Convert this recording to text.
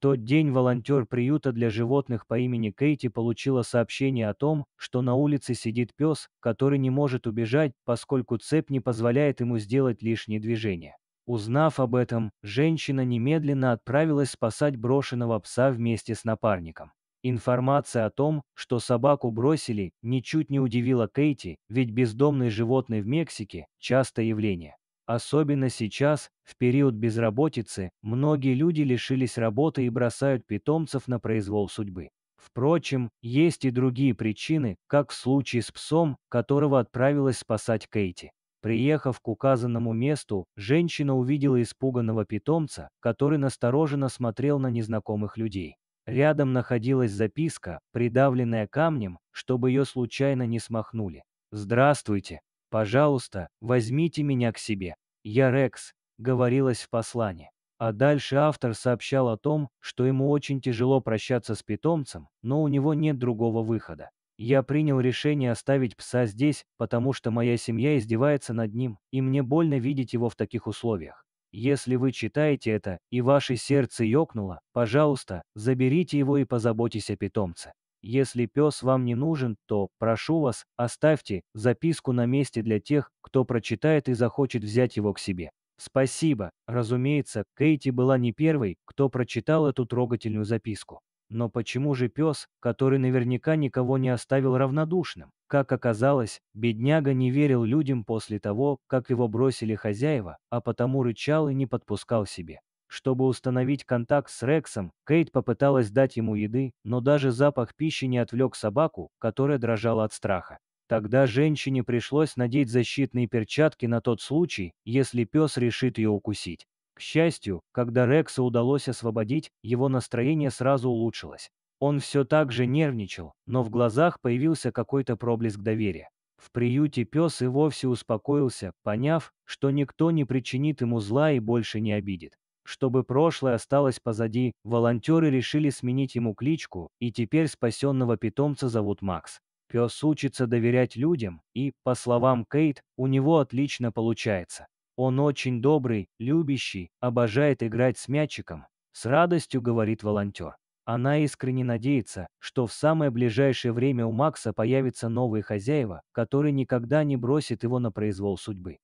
тот день волонтер приюта для животных по имени Кейти получила сообщение о том, что на улице сидит пес, который не может убежать, поскольку цепь не позволяет ему сделать лишние движения. Узнав об этом, женщина немедленно отправилась спасать брошенного пса вместе с напарником. Информация о том, что собаку бросили, ничуть не удивила Кейти, ведь бездомные животные в Мексике – частое явление. Особенно сейчас, в период безработицы, многие люди лишились работы и бросают питомцев на произвол судьбы. Впрочем, есть и другие причины, как в случае с псом, которого отправилась спасать Кейти. Приехав к указанному месту, женщина увидела испуганного питомца, который настороженно смотрел на незнакомых людей. Рядом находилась записка, придавленная камнем, чтобы ее случайно не смахнули. «Здравствуйте. Пожалуйста, возьмите меня к себе. Я Рекс», — говорилось в послании. А дальше автор сообщал о том, что ему очень тяжело прощаться с питомцем, но у него нет другого выхода. «Я принял решение оставить пса здесь, потому что моя семья издевается над ним, и мне больно видеть его в таких условиях. Если вы читаете это, и ваше сердце ёкнуло, пожалуйста, заберите его и позаботьтесь о питомце. Если пес вам не нужен, то, прошу вас, оставьте записку на месте для тех, кто прочитает и захочет взять его к себе. Спасибо». Разумеется, Кейти была не первой, кто прочитал эту трогательную записку. Но почему же пес, который наверняка никого не оставил равнодушным? Как оказалось, бедняга не верил людям после того, как его бросили хозяева, а потому рычал и не подпускал себе. Чтобы установить контакт с Рексом, Кейт попыталась дать ему еды, но даже запах пищи не отвлек собаку, которая дрожала от страха. Тогда женщине пришлось надеть защитные перчатки на тот случай, если пес решит ее укусить. К счастью, когда Рекса удалось освободить, его настроение сразу улучшилось. Он все так же нервничал, но в глазах появился какой-то проблеск доверия. В приюте пес и вовсе успокоился, поняв, что никто не причинит ему зла и больше не обидит. Чтобы прошлое осталось позади, волонтеры решили сменить ему кличку, и теперь спасенного питомца зовут Макс. Пес учится доверять людям, и, по словам Кейт, у него отлично получается. Он очень добрый, любящий, обожает играть с мячиком, с радостью говорит волонтер. Она искренне надеется, что в самое ближайшее время у Макса появятся новые хозяева, которые никогда не бросят его на произвол судьбы.